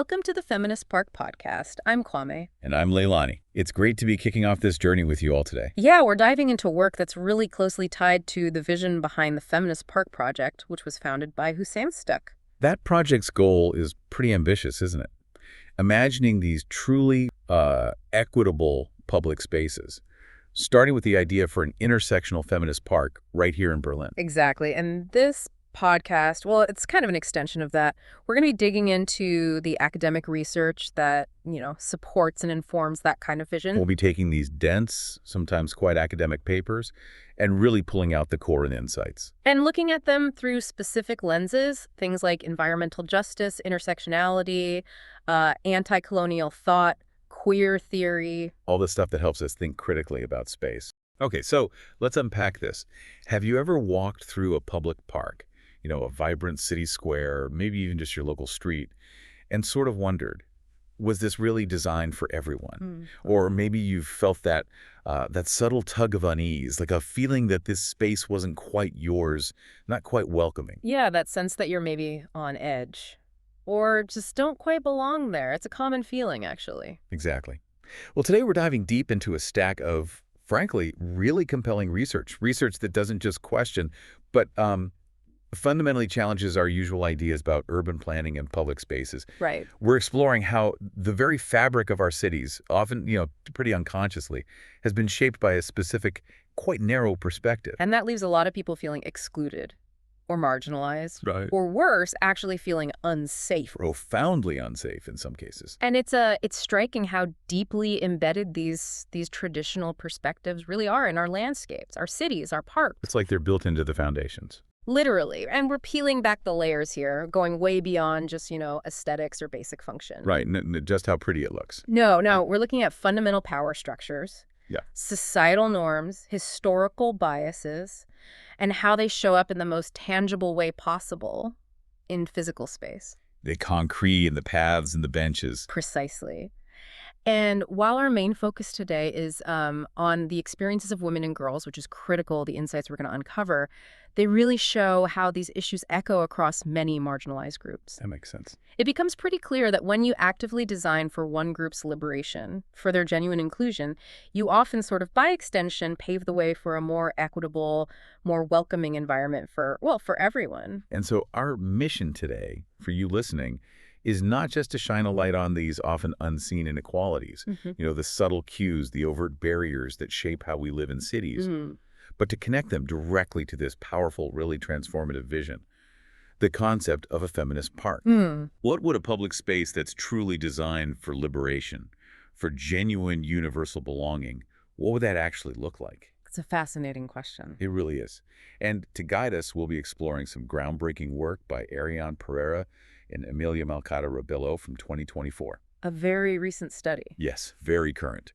Welcome to the Feminist Park Podcast. I'm Kwame. And I'm Leilani. It's great to be kicking off this journey with you all today. Yeah, we're diving into work that's really closely tied to the vision behind the Feminist Park Project, which was founded by Hussein Stuck. That project's goal is pretty ambitious, isn't it? Imagining these truly equitable public spaces, starting with the idea for an intersectional feminist park right here in Berlin. Exactly. And this podcast, well, it's kind of an extension of that. We're going to be digging into the academic research that, supports and informs that kind of vision. We'll be taking these dense, sometimes quite academic papers and really pulling out the core and insights. And looking at them through specific lenses, things like environmental justice, intersectionality, anti-colonial thought, queer theory. All the stuff that helps us think critically about space. Okay, so let's unpack this. Have you ever walked through a public park, a vibrant city square, maybe even just your local street, and sort of wondered, was this really designed for everyone? Or maybe you've felt that subtle tug of unease, like a feeling that this space wasn't quite yours, not quite welcoming. Yeah, that sense that you're maybe on edge or just don't quite belong there. It's a common feeling, actually. Exactly. Well, today we're diving deep into a stack of, frankly, really compelling research that doesn't just question, but fundamentally challenges our usual ideas about urban planning and public spaces. Right. We're exploring how the very fabric of our cities, often, pretty unconsciously, has been shaped by a specific, quite narrow perspective. And that leaves a lot of people feeling excluded or marginalized. Right. Or worse, actually feeling unsafe. Profoundly unsafe in some cases. And it's striking how deeply embedded these traditional perspectives really are in our landscapes, our cities, our parks. It's like they're built into the foundations. Literally. And we're peeling back the layers here, going way beyond just, aesthetics or basic function. Right, just how pretty it looks. No, we're looking at fundamental power structures, societal norms, historical biases, and how they show up in the most tangible way possible in physical space. The concrete and the paths and the benches. Precisely. And while our main focus today is on the experiences of women and girls, which is critical, the insights we're going to uncover, they really show how these issues echo across many marginalized groups. That makes sense. It becomes pretty clear that when you actively design for one group's liberation, for their genuine inclusion, you often sort of by extension pave the way for a more equitable, more welcoming environment for everyone. And so our mission today, for you listening, is not just to shine a light on these often unseen inequalities, the subtle cues, the overt barriers that shape how we live in cities, but to connect them directly to this powerful, really transformative vision, the concept of a feminist park. What would a public space that's truly designed for liberation, for genuine universal belonging, what would that actually look like? It's a fascinating question. It really is. And to guide us, we'll be exploring some groundbreaking work by Ariane, Pereira, and Emília Malcata Rebelo from 2024. A very recent study. Yes, very current.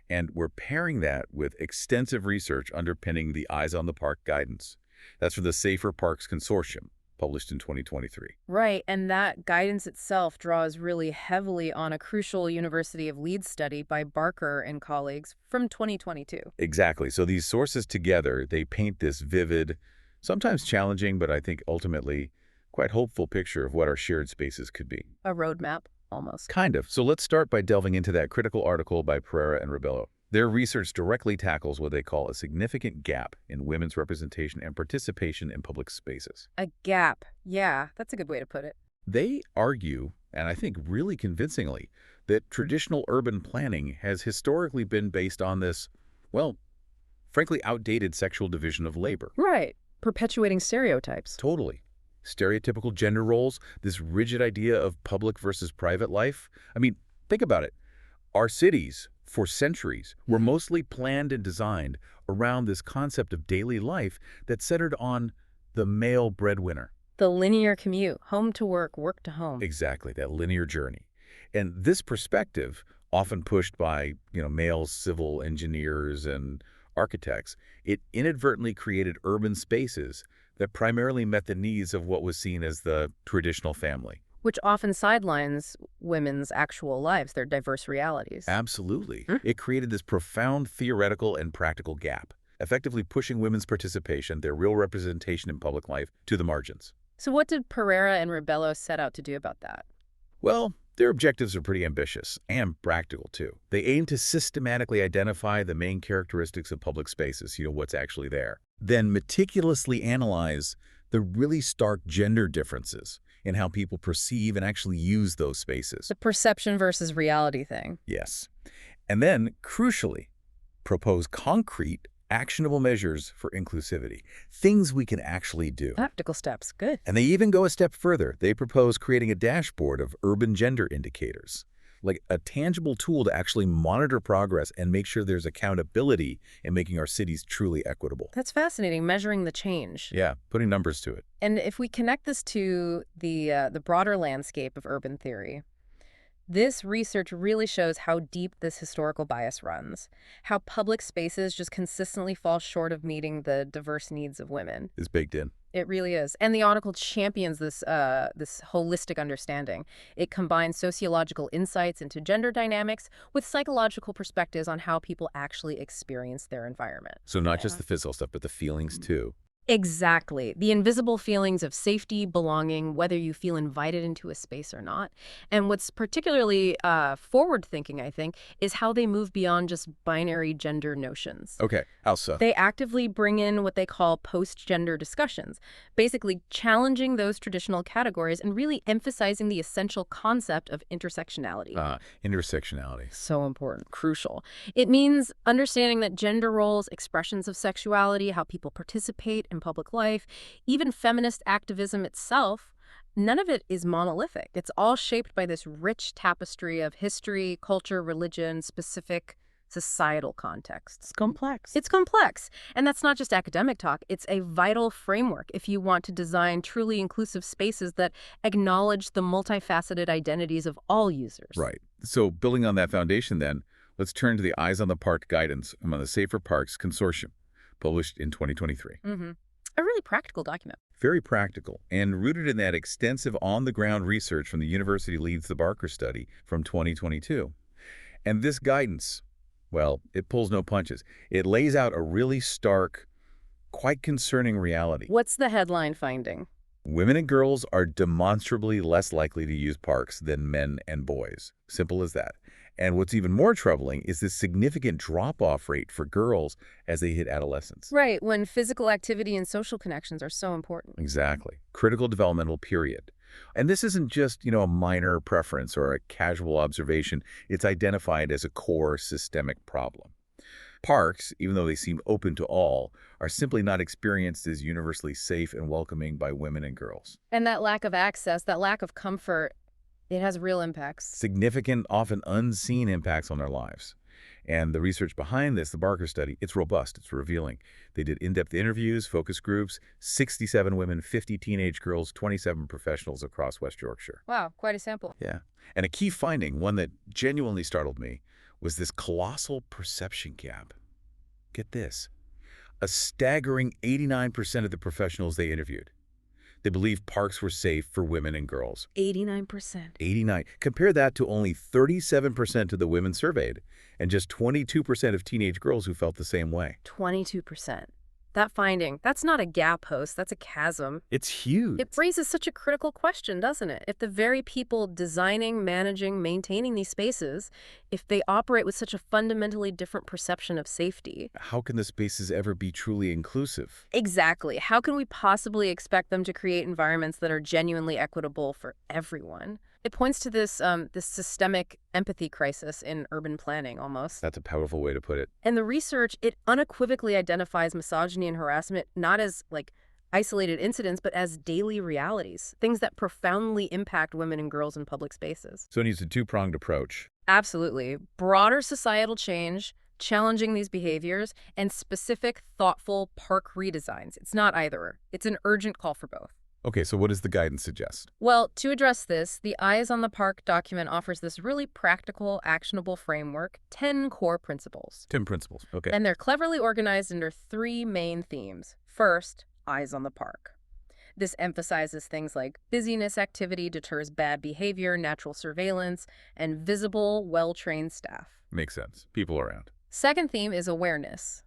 And we're pairing that with extensive research underpinning the Eyes on the Park guidance. That's for the Safer Parks Consortium, published in 2023. Right, and that guidance itself draws really heavily on a crucial University of Leeds study by Barker and colleagues from 2022. Exactly. So these sources together, they paint this vivid, sometimes challenging, but I think ultimately quite hopeful picture of what our shared spaces could be. A roadmap, almost. Kind of. So let's start by delving into that critical article by Pereira and Rebelo. Their research directly tackles what they call a significant gap in women's representation and participation in public spaces. A gap. Yeah, that's a good way to put it. They argue, and I think really convincingly, that traditional urban planning has historically been based on this, frankly, outdated sexual division of labor. Right. Perpetuating stereotypes. Totally. Stereotypical gender roles, this rigid idea of public versus private life. I mean, think about it. Our cities, for centuries, were mostly planned and designed around this concept of daily life that centered on the male breadwinner. The linear commute, home to work, work to home. Exactly, that linear journey. And this perspective, often pushed by, male civil engineers and architects, it inadvertently created urban spaces that primarily met the needs of what was seen as the traditional family. Which often sidelines women's actual lives, their diverse realities. Absolutely. It created this profound theoretical and practical gap, effectively pushing women's participation, their real representation in public life, to the margins. So what did Pereira and Rebelo set out to do about that? Well, Their objectives are pretty ambitious and practical, too. They aim to systematically identify the main characteristics of public spaces, what's actually there, then meticulously analyze the really stark gender differences in how people perceive and actually use those spaces. The perception versus reality thing. Yes. And then, crucially, propose concrete, actionable measures for inclusivity, things we can actually do. Practical steps. Good. And they even go a step further. They propose creating a dashboard of urban gender indicators, like a tangible tool to actually monitor progress and make sure there's accountability in making our cities truly equitable. That's fascinating, measuring the change. Yeah, putting numbers to it. And if we connect this to the broader landscape of urban theory, this research really shows how deep this historical bias runs, how public spaces just consistently fall short of meeting the diverse needs of women. It's baked in. It really is. And the article champions this holistic understanding. It combines sociological insights into gender dynamics with psychological perspectives on how people actually experience their environment. So not just the physical stuff, but the feelings too. Exactly. The invisible feelings of safety, belonging, whether you feel invited into a space or not. And what's particularly forward-thinking, I think, is how they move beyond just binary gender notions. Okay, how so? They actively bring in what they call post-gender discussions, basically challenging those traditional categories and really emphasizing the essential concept of intersectionality. Intersectionality. So important, crucial. It means understanding that gender roles, expressions of sexuality, how people participate in public life, even feminist activism itself, none of it is monolithic. It's all shaped by this rich tapestry of history, culture, religion, specific societal contexts. It's complex. It's complex. And that's not just academic talk. It's a vital framework if you want to design truly inclusive spaces that acknowledge the multifaceted identities of all users. Right. So building on that foundation then, let's turn to the Eyes on the Park guidance among the Safer Parks Consortium, published in 2023. A really practical document. Very practical and rooted in that extensive on-the-ground research from the University Leads the Barker study from 2022. And this guidance, well, it pulls no punches. It lays out a really stark, quite concerning reality. What's the headline finding? Women and girls are demonstrably less likely to use parks than men and boys. Simple as that. And what's even more troubling is this significant drop-off rate for girls as they hit adolescence. Right, when physical activity and social connections are so important. Exactly. Critical developmental period. And this isn't just, a minor preference or a casual observation. It's identified as a core systemic problem. Parks, even though they seem open to all, are simply not experienced as universally safe and welcoming by women and girls. And that lack of access, that lack of comfort, it has real impacts. Significant, often unseen impacts on their lives. And the research behind this, the Barker study, it's robust, it's revealing. They did in-depth interviews, focus groups, 67 women, 50 teenage girls, 27 professionals across West Yorkshire. Wow, quite a sample. Yeah. And a key finding, one that genuinely startled me, was this colossal perception gap. Get this. A staggering 89% of the professionals they interviewed, they believed parks were safe for women and girls. 89%. 89. Compare that to only 37% of the women surveyed and just 22% of teenage girls who felt the same way. 22%. That finding, that's not a gap host, that's a chasm. It's huge. It raises such a critical question, doesn't it? If the very people designing, managing, maintaining these spaces, if they operate with such a fundamentally different perception of safety. How can the spaces ever be truly inclusive? Exactly. How can we possibly expect them to create environments that are genuinely equitable for everyone? It points to this systemic empathy crisis in urban planning, almost. That's a powerful way to put it. And the research, it unequivocally identifies misogyny and harassment not as, isolated incidents, but as daily realities, things that profoundly impact women and girls in public spaces. So it needs a two-pronged approach. Absolutely. Broader societal change, challenging these behaviors, and specific, thoughtful park redesigns. It's not either. It's an urgent call for both. Okay, so what does the guidance suggest? Well, to address this, the Eyes on the Park document offers this really practical, actionable framework, 10 core principles. 10 principles, okay. And they're cleverly organized under 3 main themes. First, Eyes on the Park. This emphasizes things like busyness activity deters bad behavior, natural surveillance, and visible, well-trained staff. Makes sense. People around. Second theme is awareness.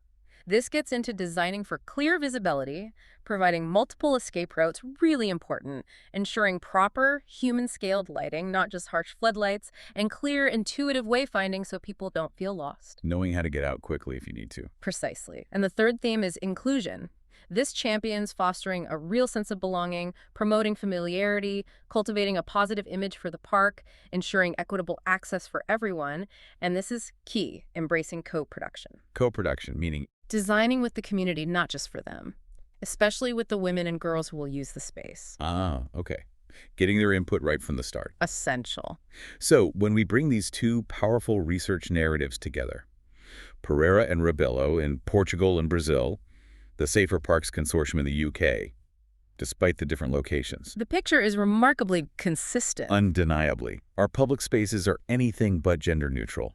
This gets into designing for clear visibility, providing multiple escape routes, really important, ensuring proper human-scaled lighting, not just harsh floodlights, and clear, intuitive wayfinding so people don't feel lost. Knowing how to get out quickly if you need to. Precisely. And the third theme is inclusion. This champions fostering a real sense of belonging, promoting familiarity, cultivating a positive image for the park, ensuring equitable access for everyone, and this is key, embracing co-production. Co-production, meaning Designing with the community, not just for them, especially with the women and girls who will use the space. okay. Getting their input right from the start. Essential. So, when we bring these two powerful research narratives together, Pereira and Rebelo in Portugal and Brazil, the Safer Parks Consortium in the UK, despite the different locations. The picture is remarkably consistent. Undeniably, our public spaces are anything but gender neutral.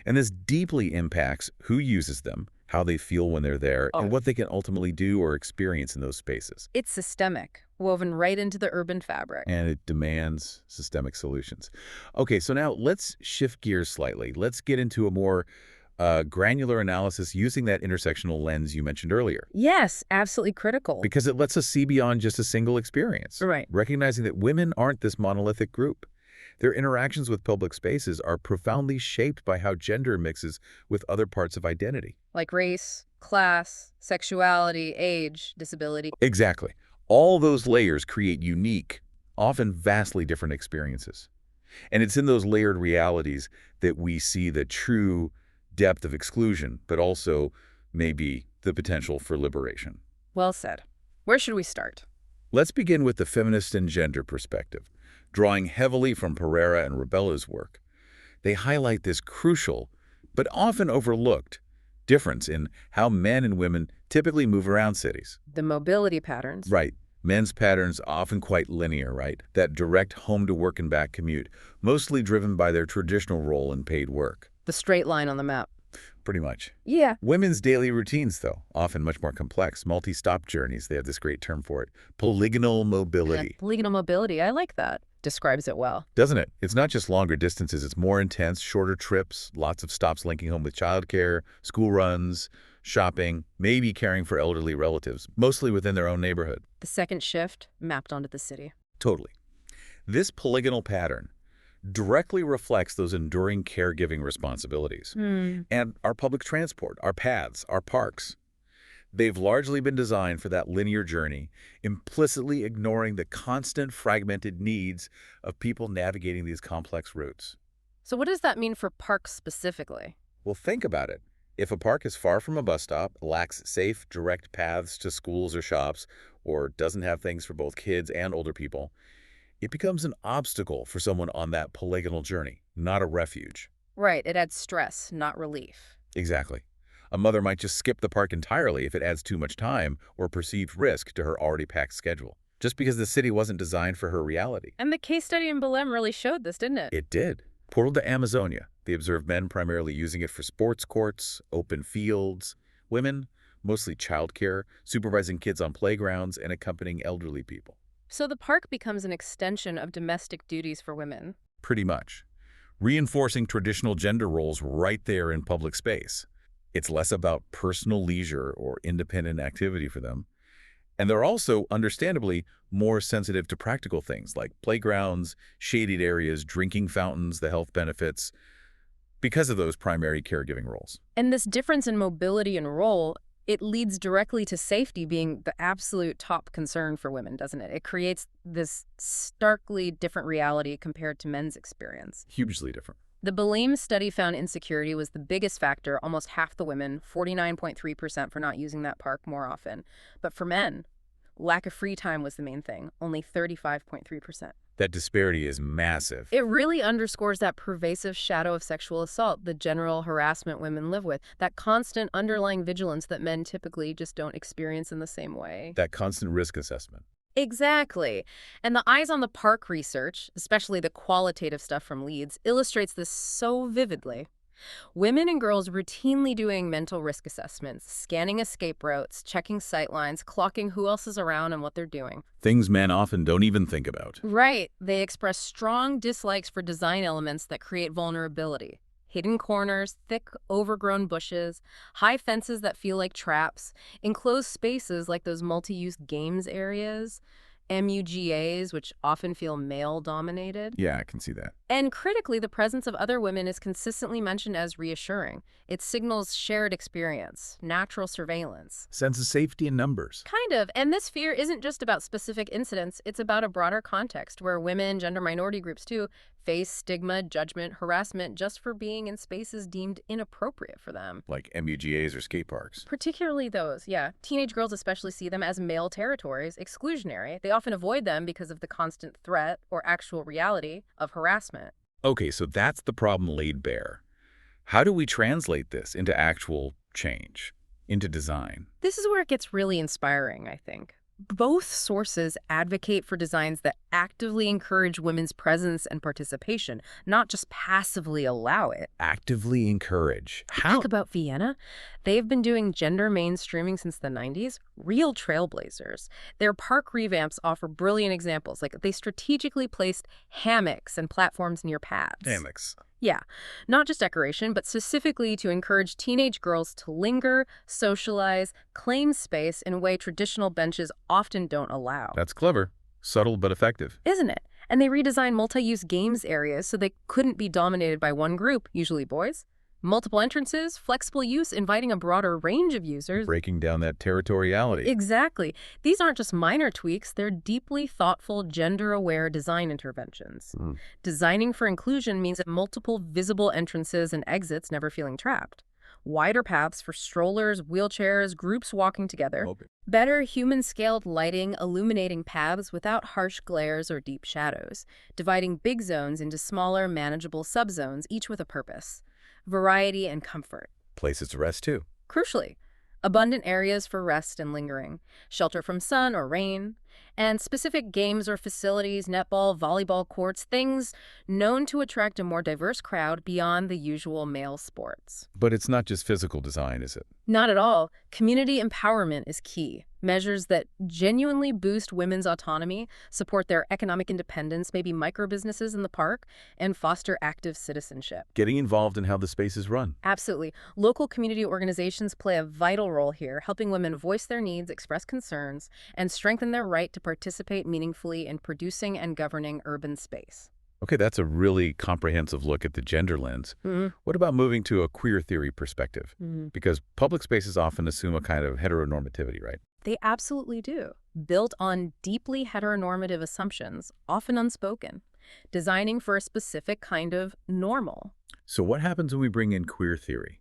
And this deeply impacts who uses them, how they feel when they're there, and what they can ultimately do or experience in those spaces. It's systemic, woven right into the urban fabric. And it demands systemic solutions. Okay, so now let's shift gears slightly. Let's get into a more granular analysis using that intersectional lens you mentioned earlier. Yes, absolutely critical. Because it lets us see beyond just a single experience. Right. Recognizing that women aren't this monolithic group. Their interactions with public spaces are profoundly shaped by how gender mixes with other parts of identity. Like race, class, sexuality, age, disability. Exactly. All those layers create unique, often vastly different experiences. And it's in those layered realities that we see the true depth of exclusion, but also maybe the potential for liberation. Well said. Where should we start? Let's begin with the feminist and gender perspective. Drawing heavily from Pereira and Rebelo's work, they highlight this crucial, but often overlooked, difference in how men and women typically move around cities. The mobility patterns. Right. Men's patterns often quite linear, right? That direct home-to-work and back commute, mostly driven by their traditional role in paid work. The straight line on the map. Pretty much. Yeah. Women's daily routines, though, often much more complex. Multi-stop journeys, they have this great term for it. Polygonal mobility. Polygonal mobility, I like that. Describes it well. Doesn't it? It's not just longer distances, it's more intense, shorter trips, lots of stops linking home with childcare, school runs, shopping, maybe caring for elderly relatives, mostly within their own neighborhood. The second shift mapped onto the city. Totally. This polygonal pattern directly reflects those enduring caregiving responsibilities. And our public transport, our paths, our parks. They've largely been designed for that linear journey, implicitly ignoring the constant fragmented needs of people navigating these complex routes. So what does that mean for parks specifically? Well, think about it. If a park is far from a bus stop, lacks safe, direct paths to schools or shops, or doesn't have things for both kids and older people, it becomes an obstacle for someone on that polygonal journey, not a refuge. Right, it adds stress, not relief. Exactly. A mother might just skip the park entirely if it adds too much time or perceived risk to her already packed schedule, just because the city wasn't designed for her reality. And the case study in Belém really showed this, didn't it? It did. Portal de Amazonia. They observed men primarily using it for sports courts, open fields, women, mostly childcare, supervising kids on playgrounds, and accompanying elderly people. So the park becomes an extension of domestic duties for women. Pretty much. Reinforcing traditional gender roles right there in public space. It's less about personal leisure or independent activity for them. And they're also, understandably, more sensitive to practical things like playgrounds, shaded areas, drinking fountains, the health benefits, because of those primary caregiving roles. And this difference in mobility and role, it leads directly to safety being the absolute top concern for women, doesn't it? It creates this starkly different reality compared to men's experience. Hugely different. The Belém study found insecurity was the biggest factor, almost half the women, 49.3% for not using that park more often. But for men, lack of free time was the main thing, only 35.3%. That disparity is massive. It really underscores that pervasive shadow of sexual assault, the general harassment women live with, that constant underlying vigilance that men typically just don't experience in the same way. That constant risk assessment. Exactly. And the eyes on the park research, especially the qualitative stuff from Leeds, illustrates this so vividly. Women and girls routinely doing mental risk assessments, scanning escape routes, checking sightlines, clocking who else is around and what they're doing. Things men often don't even think about. Right. They express strong dislikes for design elements that create vulnerability. Hidden corners, thick, overgrown bushes, high fences that feel like traps, enclosed spaces like those multi-use games areas, MUGAs, which often feel male-dominated. Yeah, I can see that. And critically, the presence of other women is consistently mentioned as reassuring. It signals shared experience, natural surveillance. Sense of safety in numbers. Kind of. And this fear isn't just about specific incidents, it's about a broader context where women, gender minority groups too, face stigma, judgment, harassment just for being in spaces deemed inappropriate for them. Like MUGAs or skate parks. Particularly those, yeah. Teenage girls especially see them as male territories, exclusionary. They often avoid them because of the constant threat or actual reality of harassment. Okay, so that's the problem laid bare. How do we translate this into actual change, into design? This is where it gets really inspiring, I think. Both sources advocate for designs that actively encourage women's presence and participation, not just passively allow it. Actively encourage. How? Think about Vienna. They've been doing gender mainstreaming since the 90s. Real trailblazers. Their park revamps offer brilliant examples. Like they strategically placed hammocks and platforms near paths. Hammocks. Yeah, not just decoration, but specifically to encourage teenage girls to linger, socialize, claim space in a way traditional benches often don't allow. That's clever. Subtle but effective. Isn't it? And they redesigned multi-use games areas so they couldn't be dominated by one group, usually boys. Multiple entrances, flexible use, inviting a broader range of users. Breaking down that territoriality. Exactly. These aren't just minor tweaks, they're deeply thoughtful, gender-aware design interventions. Designing for inclusion means multiple visible entrances and exits, never feeling trapped. Wider paths for strollers, wheelchairs, groups walking together. Better human-scaled lighting, illuminating paths without harsh glares or deep shadows. Dividing big zones into smaller, manageable subzones, each with a purpose. Variety and comfort. Places to rest, too. Crucially, abundant areas for rest and lingering, shelter from sun or rain, and specific games or facilities, netball, volleyball courts, things known to attract a more diverse crowd beyond the usual male sports. But it's not just physical design, is it? Not at all. Community empowerment is key. Measures that genuinely boost women's autonomy, support their economic independence, maybe micro-businesses in the park, and foster active citizenship. Getting involved in how the space is run. Absolutely. Local community organizations play a vital role here, helping women voice their needs, express concerns, and strengthen their right to participate meaningfully in producing and governing urban space. Okay, that's a really comprehensive look at the gender lens. What about moving to a queer theory perspective? Because public spaces often assume a kind of heteronormativity, right? They absolutely do. Built on deeply heteronormative assumptions, often unspoken, designing for a specific kind of normal. So what happens when we bring in queer theory?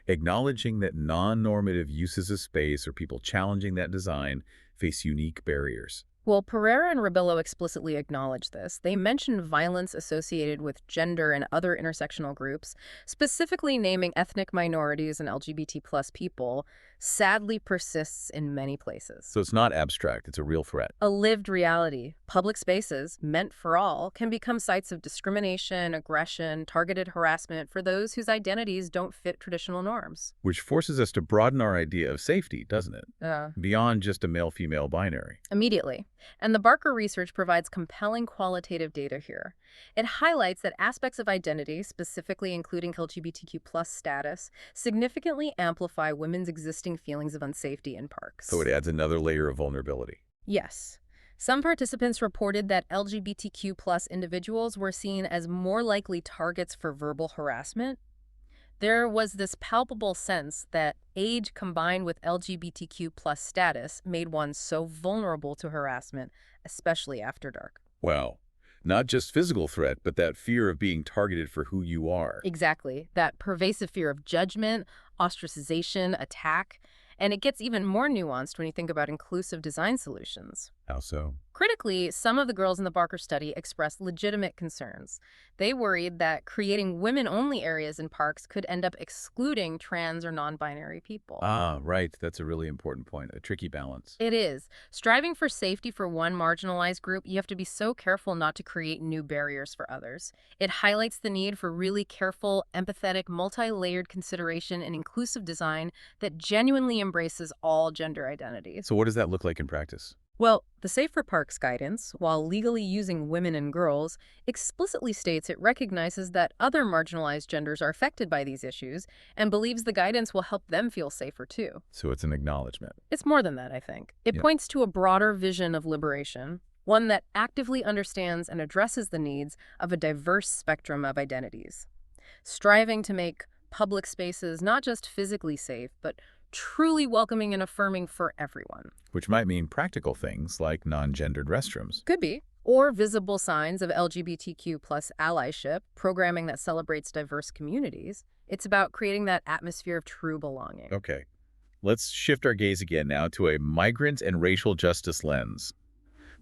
Acknowledging that non-normative uses of space or people challenging that design face unique barriers. Well, Pereira and Rebelo explicitly acknowledge this. They mention violence associated with gender and other intersectional groups, specifically naming ethnic minorities and LGBT+ people, sadly persists in many places. So it's not abstract, it's a real threat. A lived reality. Public spaces, meant for all, can become sites of discrimination, aggression, targeted harassment for those whose identities don't fit traditional norms. Which forces us to broaden our idea of safety, doesn't it? Beyond just a male-female binary. Immediately. And the Barker research provides compelling qualitative data here. It highlights that aspects of identity, specifically including LGBTQ+ status, significantly amplify women's existing feelings of unsafety in parks. So it adds another layer of vulnerability. Yes. Some participants reported that LGBTQ+ individuals were seen as more likely targets for verbal harassment. There was this palpable sense that age combined with LGBTQ+ status made one so vulnerable to harassment, especially after dark. Wow. Not just physical threat, but that fear of being targeted for who you are. Exactly. That pervasive fear of judgment, ostracization, attack. And it gets even more nuanced when you think about inclusive design solutions. How so? Critically, some of the girls in the Barker study expressed legitimate concerns. They worried that creating women-only areas in parks could end up excluding trans or non-binary people. Ah, right. That's a really important point. A tricky balance. It is. Striving for safety for one marginalized group, you have to be so careful not to create new barriers for others. It highlights the need for really careful, empathetic, multi-layered consideration and inclusive design that genuinely embraces all gender identities. So what does that look like in practice? Well, the Safer Parks guidance, while legally using women and girls, explicitly states it recognizes that other marginalized genders are affected by these issues and believes the guidance will help them feel safer too. So it's an acknowledgement. It's more than that, I think. It Yeah. points to a broader vision of liberation, one that actively understands and addresses the needs of a diverse spectrum of identities, striving to make public spaces not just physically safe, but truly welcoming and affirming for everyone. Which might mean practical things like non-gendered restrooms. Could be. Or visible signs of LGBTQ plus allyship, programming that celebrates diverse communities. It's about creating that atmosphere of true belonging. Okay. Let's shift our gaze again now to a migrant and racial justice lens.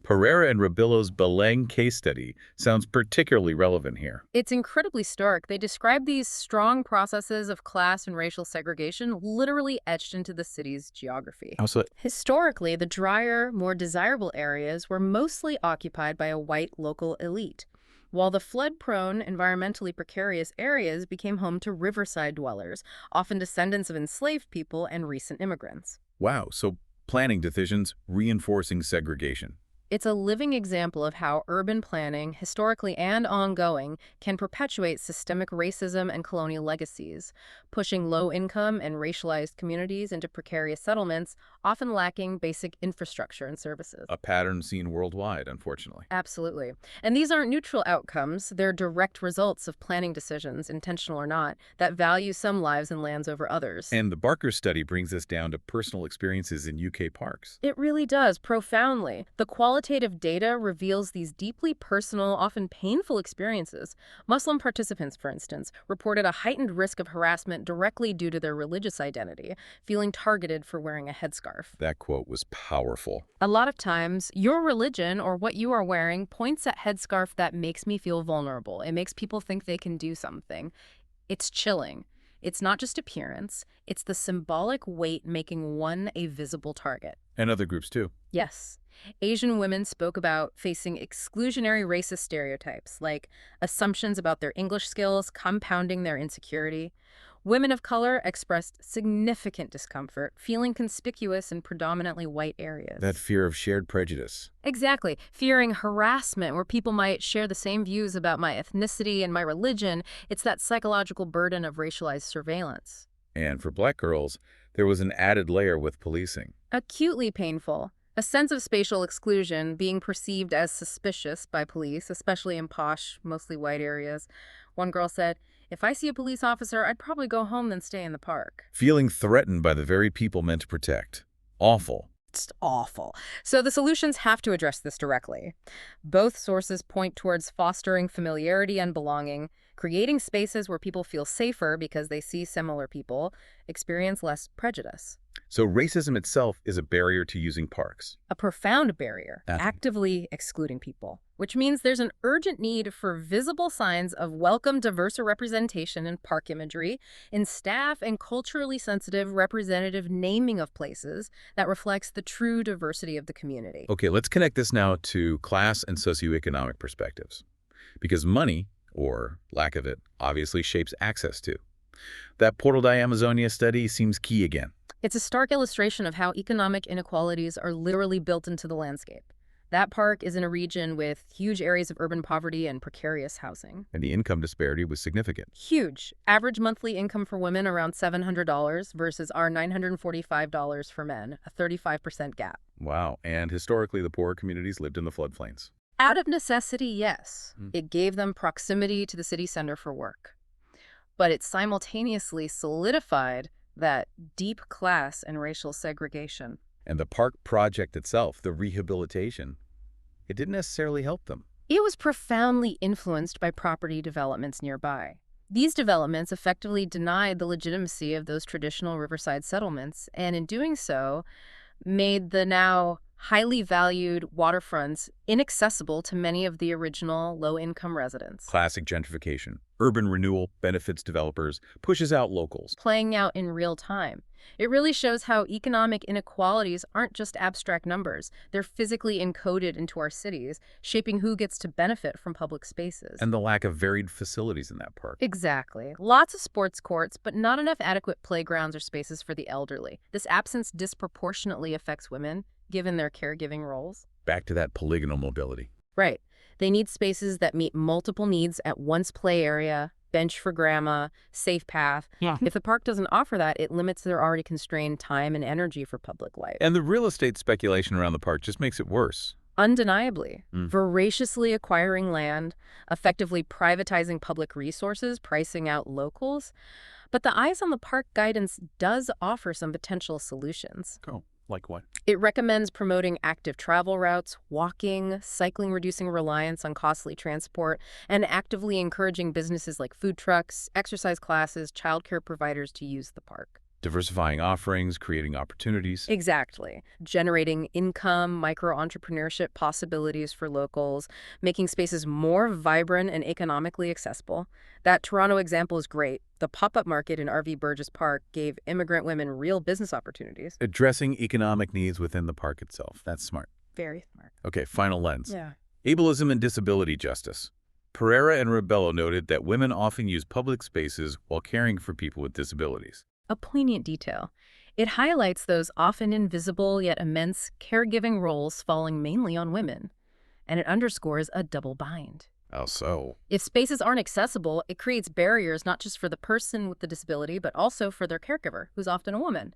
Pereira and Rebelo's Beleng case study sounds particularly relevant here. It's incredibly stark. They describe these strong processes of class and racial segregation literally etched into the city's geography. Also, Historically, the drier, more desirable areas were mostly occupied by a white local elite, while the flood-prone, environmentally precarious areas became home to riverside dwellers, often descendants of enslaved people and recent immigrants. wow, so planning decisions reinforcing segregation. It's a living example of how urban planning, historically and ongoing, can perpetuate systemic racism and colonial legacies, pushing low-income and racialized communities into precarious settlements, often lacking basic infrastructure and services. A pattern seen worldwide, unfortunately. Absolutely. And these aren't neutral outcomes. They're direct results of planning decisions, intentional or not, that value some lives and lands over others. And the Barker study brings us down to personal experiences in UK parks. It really does, profoundly. The qualitative data reveals these deeply personal, often painful experiences. Muslim participants, for instance, reported a heightened risk of harassment directly due to their religious identity, feeling targeted for wearing a headscarf. That quote was powerful. A lot of times, your religion or what you are wearing points at headscarf that makes me feel vulnerable. It makes people think they can do something. It's chilling. It's not just appearance. It's the symbolic weight making one a visible target. And other groups too. Yes. Asian women spoke about facing exclusionary racist stereotypes, like assumptions about their English skills compounding their insecurity. Women of color expressed significant discomfort, feeling conspicuous in predominantly white areas. That fear of shared prejudice. Exactly. Fearing harassment, where people might share the same views about my ethnicity and my religion. It's that psychological burden of racialized surveillance. And for Black girls, there was an added layer with policing. Acutely painful. A sense of spatial exclusion, being perceived as suspicious by police, especially in posh, mostly white areas. One girl said, "If I see a police officer, I'd probably go home than stay in the park." Feeling threatened by the very people meant to protect. Awful. It's awful. So the solutions have to address this directly. Both sources point towards fostering familiarity and belonging, creating spaces where people feel safer because they see similar people, experience less prejudice. So racism itself is a barrier to using parks. A profound barrier, Absolutely. actively excluding people, which means there's an urgent need for visible signs of welcome diverse representation in park imagery, in staff and culturally sensitive representative naming of places that reflects the true diversity of the community. Okay, let's connect this now to class and socioeconomic perspectives. Because money, or lack of it, obviously shapes access to. That Portal de Amazonia study seems key again. It's a stark illustration of how economic inequalities are literally built into the landscape. That park is in a region with huge areas of urban poverty and precarious housing. And the income disparity was significant. Huge. Average monthly income for women around $700 versus our $945 for men, a 35% gap. Wow. And historically, the poorer communities lived in the floodplains. Out of necessity, yes. It gave them proximity to the city center for work. But it simultaneously solidified that deep class and racial segregation. And the park project itself, the rehabilitation, it didn't necessarily help them. It was profoundly influenced by property developments nearby. These developments effectively denied the legitimacy of those traditional riverside settlements, and in doing so, made the now highly valued waterfronts inaccessible to many of the original low-income residents. Classic gentrification. Urban renewal benefits developers, pushes out locals. Playing out in real time. It really shows how economic inequalities aren't just abstract numbers. They're physically encoded into our cities, shaping who gets to benefit from public spaces. And the lack of varied facilities in that park. Exactly. Lots of sports courts, but not enough adequate playgrounds or spaces for the elderly. This absence disproportionately affects women, given their caregiving roles. Back to that polygonal mobility. Right. They need spaces that meet multiple needs at once: play area, bench for grandma, safe path. Yeah. If the park doesn't offer that, it limits their already constrained time and energy for public life. And the real estate speculation around the park just makes it worse. Undeniably, voraciously acquiring land, effectively privatizing public resources, pricing out locals. But the Eyes on the Park guidance does offer some potential solutions. Oh, like what? It recommends promoting active travel routes, walking, cycling, reducing reliance on costly transport, and actively encouraging businesses like food trucks, exercise classes, childcare providers to use the park. Diversifying offerings, creating opportunities. Exactly. Generating income, micro-entrepreneurship possibilities for locals, making spaces more vibrant and economically accessible. That Toronto example is great. The pop-up market in RV Burgess Park gave immigrant women real business opportunities. Addressing economic needs within the park itself. That's smart. Very smart. Okay, final lens. Yeah. Ableism and disability justice. Pereira and Rebelo noted that women often use public spaces while caring for people with disabilities. A poignant detail. It highlights those often invisible yet immense caregiving roles falling mainly on women. And it underscores a double bind. How so? If spaces aren't accessible, it creates barriers not just for the person with the disability, but also for their caregiver, who's often a woman.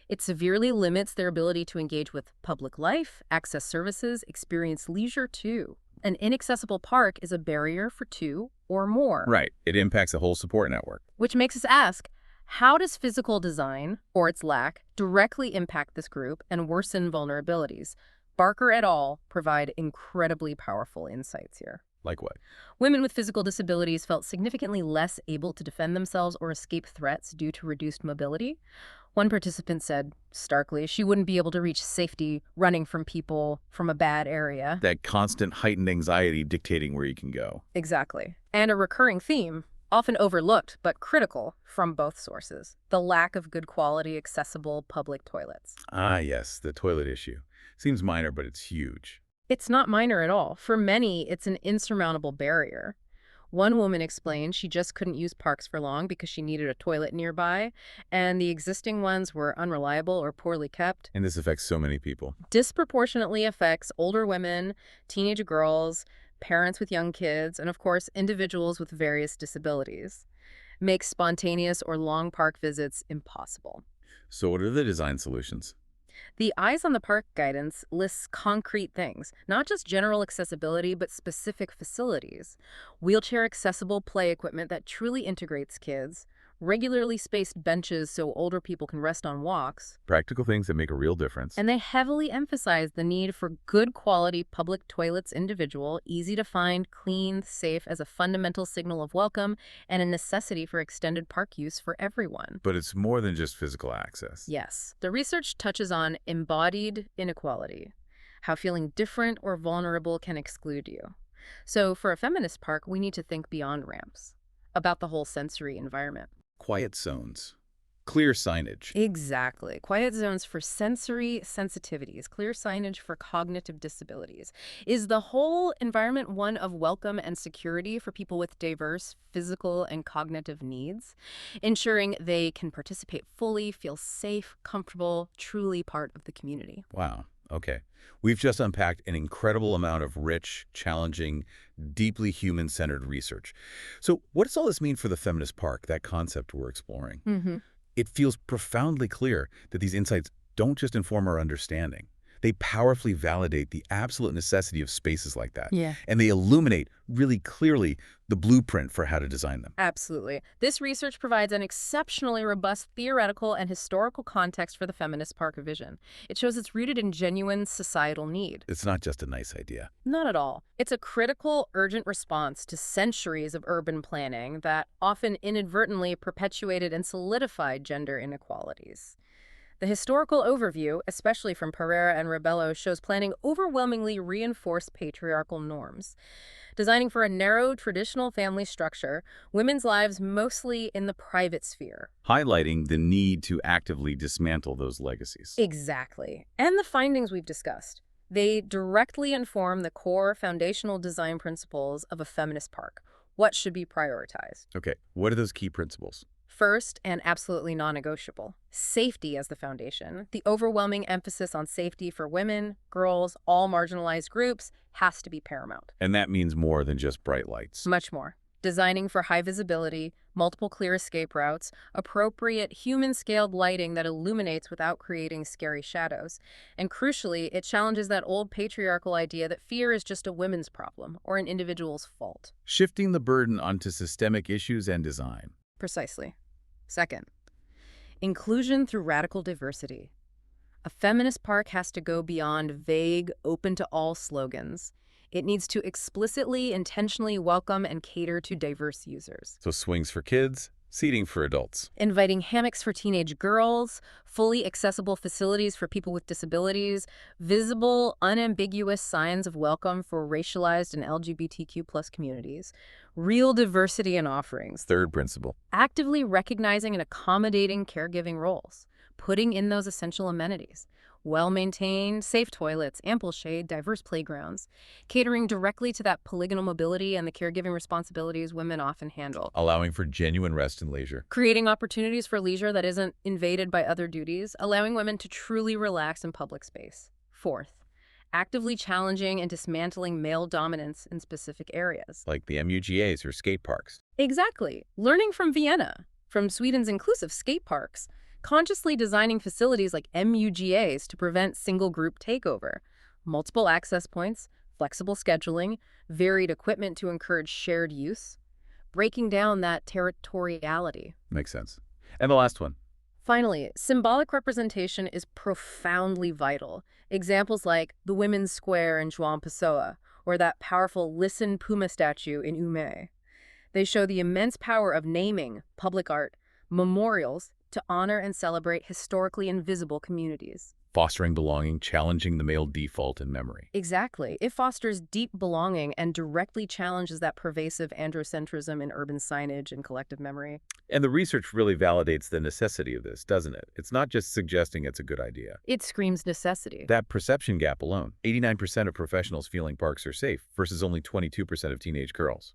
It severely limits their ability to engage with public life, access services, experience leisure too. An inaccessible park is a barrier for two or more. Right. It impacts the whole support network. Which makes us ask, how does physical design, or its lack, directly impact this group and worsen vulnerabilities? Barker et al. Provide incredibly powerful insights here. Like what? Women with physical disabilities felt significantly less able to defend themselves or escape threats due to reduced mobility. One participant said, starkly, she wouldn't be able to reach safety running from people from a bad area. That constant heightened anxiety dictating where you can go. Exactly. And a recurring theme, often overlooked but critical from both sources: the lack of good quality, accessible public toilets. Ah, yes, the toilet issue. Seems minor, but it's huge. It's not minor at all. For many, it's an insurmountable barrier. One woman explained she just couldn't use parks for long because she needed a toilet nearby, and the existing ones were unreliable or poorly kept. And this affects so many people. Disproportionately affects older women, teenage girls, parents with young kids, and of course, individuals with various disabilities. Makes spontaneous or long park visits impossible. So what are the design solutions? The Eyes on the Park guidance lists concrete things, not just general accessibility, but specific facilities. Wheelchair-accessible play equipment that truly integrates kids, regularly spaced benches so older people can rest on walks. Practical things that make a real difference. And they heavily emphasize the need for good quality public toilets, individual, easy to find, clean, safe, as a fundamental signal of welcome and a necessity for extended park use for everyone. But it's more than just physical access. Yes. The research touches on embodied inequality, how feeling different or vulnerable can exclude you. So for a feminist park, we need to think beyond ramps, about the whole sensory environment. Quiet zones. Clear signage. Exactly. Quiet zones for sensory sensitivities, clear signage for cognitive disabilities. Is the whole environment one of welcome and security for people with diverse physical and cognitive needs, ensuring they can participate fully, feel safe, comfortable, truly part of the community? Wow. Okay. We've just unpacked an incredible amount of rich, challenging, deeply human-centered research. So what does all this mean for the feminist park, that concept we're exploring? It feels profoundly clear that these insights don't just inform our understanding. They powerfully validate the absolute necessity of spaces like that. Yeah. And they illuminate really clearly the blueprint for how to design them. Absolutely. This research provides an exceptionally robust theoretical and historical context for the feminist park vision. It shows it's rooted in genuine societal need. It's not just a nice idea. Not at all. It's a critical, urgent response to centuries of urban planning that often inadvertently perpetuated and solidified gender inequalities. The historical overview, especially from Pereira and Rebelo, shows planning overwhelmingly reinforced patriarchal norms. Designing for a narrow, traditional family structure, women's lives mostly in the private sphere. Highlighting the need to actively dismantle those legacies. Exactly. And the findings we've discussed. They directly inform the core foundational design principles of a feminist park. What should be prioritized? Okay, what are those key principles? First, and absolutely non-negotiable, safety as the foundation. The overwhelming emphasis on safety for women, girls, all marginalized groups has to be paramount. And that means more than just bright lights. Much more. Designing for high visibility, multiple clear escape routes, appropriate human-scaled lighting that illuminates without creating scary shadows. And crucially, it challenges that old patriarchal idea that fear is just a women's problem or an individual's fault. Shifting the burden onto systemic issues and design. Precisely. Second, inclusion through radical diversity. A feminist park has to go beyond vague, open-to-all slogans. It needs to explicitly, intentionally welcome and cater to diverse users. So swings for kids, seating for adults. Inviting hammocks for teenage girls, fully accessible facilities for people with disabilities, visible, unambiguous signs of welcome for racialized and LGBTQ+ communities, real diversity in offerings. Third principle. Actively recognizing and accommodating caregiving roles, putting in those essential amenities. Well-maintained, safe toilets, ample shade, diverse playgrounds, catering directly to that polygonal mobility and the caregiving responsibilities women often handle. Allowing for genuine rest and leisure. Creating opportunities for leisure that isn't invaded by other duties, allowing women to truly relax in public space. Fourth, actively challenging and dismantling male dominance in specific areas. Like the MUGAs or skate parks. Exactly. Learning from Vienna, from Sweden's inclusive skate parks, consciously designing facilities like MUGAs to prevent single-group takeover, multiple access points, flexible scheduling, varied equipment to encourage shared use, breaking down that territoriality. Makes sense. And the last one. Finally, symbolic representation is profoundly vital. Examples like the Women's Square in João Pessoa or that powerful Listen Puma statue in Ume. They show the immense power of naming public art, memorials, to honor and celebrate historically invisible communities. Fostering belonging, challenging the male default in memory. Exactly. It fosters deep belonging and directly challenges that pervasive androcentrism in urban signage and collective memory. And the research really validates the necessity of this, doesn't it? It's not just suggesting it's a good idea. It screams necessity. That perception gap alone, 89% of professionals feeling parks are safe versus only 22% of teenage girls.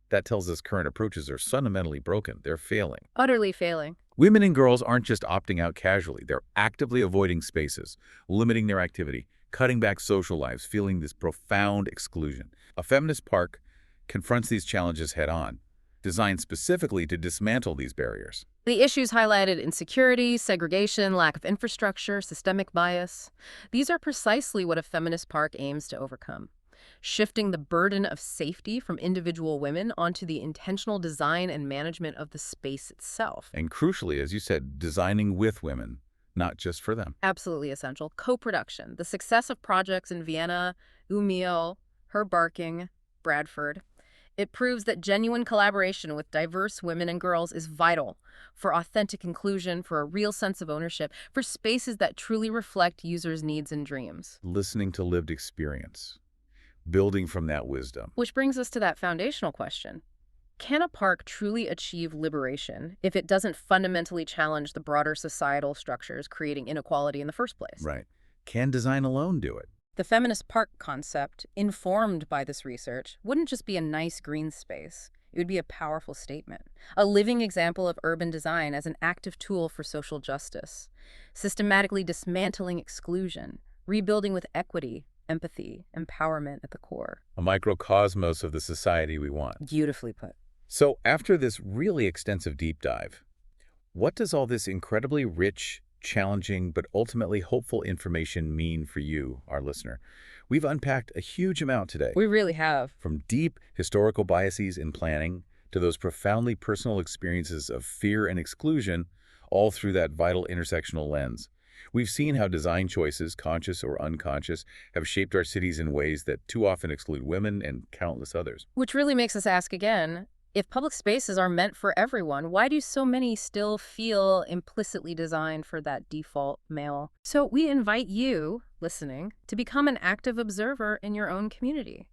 That tells us current approaches are fundamentally broken. They're failing. Utterly failing. Women and girls aren't just opting out casually. They're actively avoiding spaces, limiting their activity, cutting back social lives, feeling this profound exclusion. A feminist park confronts these challenges head-on, designed specifically to dismantle these barriers. The issues highlighted: insecurity, segregation, lack of infrastructure, systemic bias. These are precisely what a feminist park aims to overcome. Shifting the burden of safety from individual women onto the intentional design and management of the space itself. And crucially, as you said, designing with women, not just for them. Absolutely essential. Co-production. The success of projects in Vienna, Umeå, Her Barking, Bradford. It proves that genuine collaboration with diverse women and girls is vital for authentic inclusion, for a real sense of ownership, for spaces that truly reflect users' needs and dreams. Listening to lived experience. Building from that wisdom. Which brings us to that foundational question. Can a park truly achieve liberation if it doesn't fundamentally challenge the broader societal structures creating inequality in the first place? Right. Can design alone do it? The feminist park concept, informed by this research, wouldn't just be a nice green space. It would be a powerful statement, a living example of urban design as an active tool for social justice, systematically dismantling exclusion, rebuilding with equity, empathy, empowerment at the core. A microcosmos of the society we want. Beautifully put. So after this really extensive deep dive, what does all this incredibly rich, challenging, but ultimately hopeful information mean for you, our listener? We've unpacked a huge amount today. We really have. From deep historical biases in planning to those profoundly personal experiences of fear and exclusion, all through that vital intersectional lens. We've seen how design choices, conscious or unconscious, have shaped our cities in ways that too often exclude women and countless others. Which really makes us ask again, if public spaces are meant for everyone, why do so many still feel implicitly designed for that default male? So we invite you, listening, to become an active observer in your own community.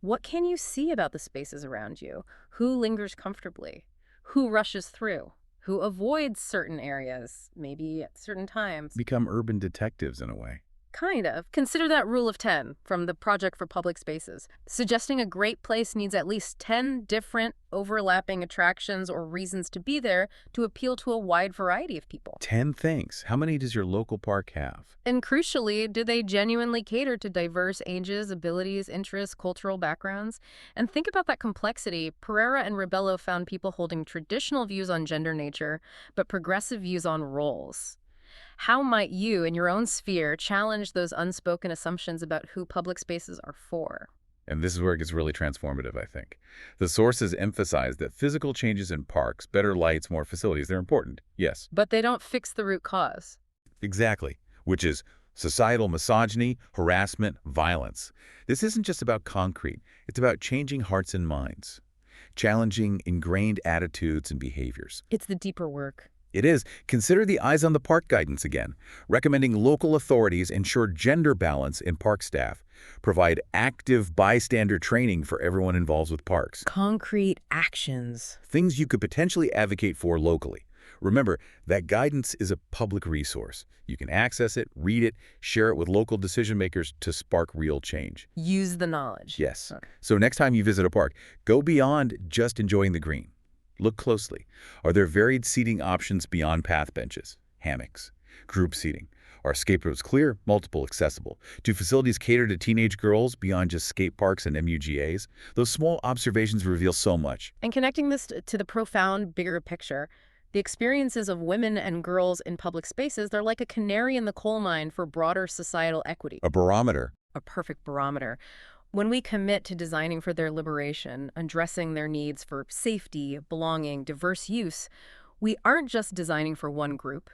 What can you see about the spaces around you? Who lingers comfortably? Who rushes through? Who avoids certain areas, maybe at certain times? Become urban detectives in a way. Kind of. Consider that rule of 10 from the Project for Public Spaces, suggesting a great place needs at least 10 different overlapping attractions or reasons to be there to appeal to a wide variety of people. 10 things. How many does your local park have? And crucially, do they genuinely cater to diverse ages, abilities, interests, cultural backgrounds? And think about that complexity. Pereira and Rebelo found people holding traditional views on gender nature, but progressive views on roles. How might you, in your own sphere, challenge those unspoken assumptions about who public spaces are for? And this is where it gets really transformative, I think. The sources emphasize that physical changes in parks, better lights, more facilities, they're important, yes. But they don't fix the root cause. Exactly, which is societal misogyny, harassment, violence. This isn't just about concrete. It's about changing hearts and minds, challenging ingrained attitudes and behaviors. It's the deeper work. It is. Consider the Eyes on the Park guidance again, recommending local authorities ensure gender balance in park staff, provide active bystander training for everyone involved with parks. Concrete actions. Things you could potentially advocate for locally. Remember, that guidance is a public resource. You can access it, read it, share it with local decision makers to spark real change. Use the knowledge. Yes. Okay. So next time you visit a park, go beyond just enjoying the green. Look closely. Are there varied seating options beyond path benches, hammocks, group seating? Are escape routes clear, multiple, accessible? Do facilities cater to teenage girls beyond just skate parks and MUGAs? Those small observations reveal so much. And connecting this to the profound, bigger picture, the experiences of women and girls in public spaces, they're like a canary in the coal mine for broader societal equity. A barometer. A perfect barometer. When we commit to designing for their liberation, addressing their needs for safety, belonging, diverse use, we aren't just designing for one group.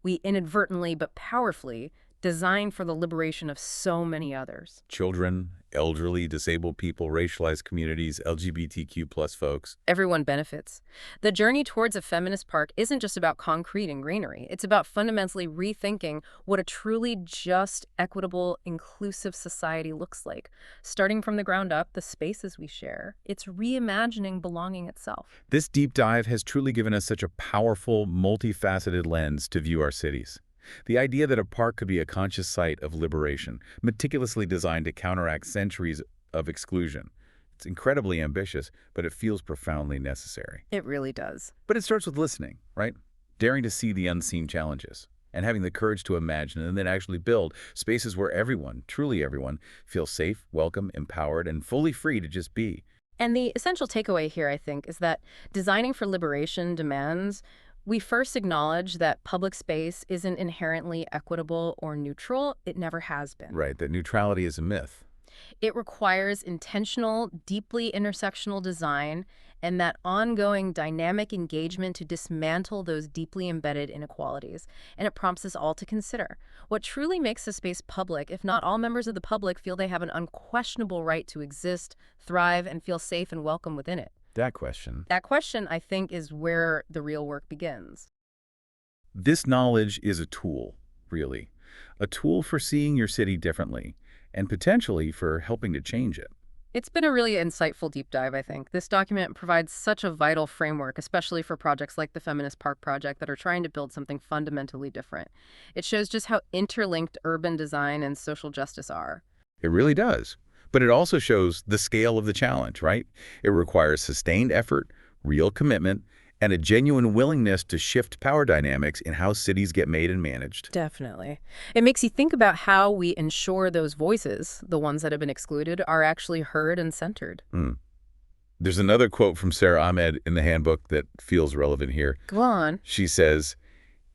We inadvertently but powerfully design for the liberation of so many others. Children, elderly, disabled people, racialized communities, LGBTQ+ folks. Everyone benefits. The journey towards a feminist park isn't just about concrete and greenery. It's about fundamentally rethinking what a truly just, equitable, inclusive society looks like. Starting from the ground up, the spaces we share, it's reimagining belonging itself. This deep dive has truly given us such a powerful, multifaceted lens to view our cities. The idea that a park could be a conscious site of liberation, meticulously designed to counteract centuries of exclusion. It's incredibly ambitious, but it feels profoundly necessary. It really does. But it starts with listening, right? Daring to see the unseen challenges, and having the courage to imagine and then actually build spaces where everyone, truly everyone, feels safe, welcome, empowered, and fully free to just be. And the essential takeaway here, I think, is that designing for liberation demands we first acknowledge that public space isn't inherently equitable or neutral. It never has been. Right, that neutrality is a myth. It requires intentional, deeply intersectional design and that ongoing dynamic engagement to dismantle those deeply embedded inequalities. And it prompts us all to consider what truly makes a space public if not all members of the public feel they have an unquestionable right to exist, thrive, and feel safe and welcome within it. That question, I think, is where the real work begins. This knowledge is a tool, really. A tool for seeing your city differently, and potentially for helping to change it. It's been a really insightful deep dive, I think. This document provides such a vital framework, especially for projects like the Feminist Park Project that are trying to build something fundamentally different. It shows just how interlinked urban design and social justice are. It really does. But it also shows the scale of the challenge, right? It requires sustained effort, real commitment, and a genuine willingness to shift power dynamics in how cities get made and managed. Definitely. It makes you think about how we ensure those voices, the ones that have been excluded, are actually heard and centered. There's another quote from Sarah Ahmed in the handbook that feels relevant here. Go on. She says,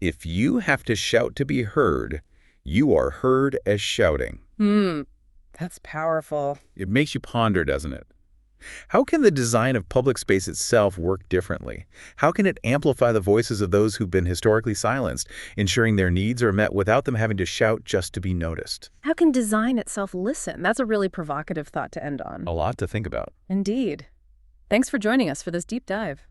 "If you have to shout to be heard, you are heard as shouting." That's powerful. It makes you ponder, doesn't it? How can the design of public space itself work differently? How can it amplify the voices of those who've been historically silenced, ensuring their needs are met without them having to shout just to be noticed? How can design itself listen? That's a really provocative thought to end on. A lot to think about. Indeed. Thanks for joining us for this deep dive.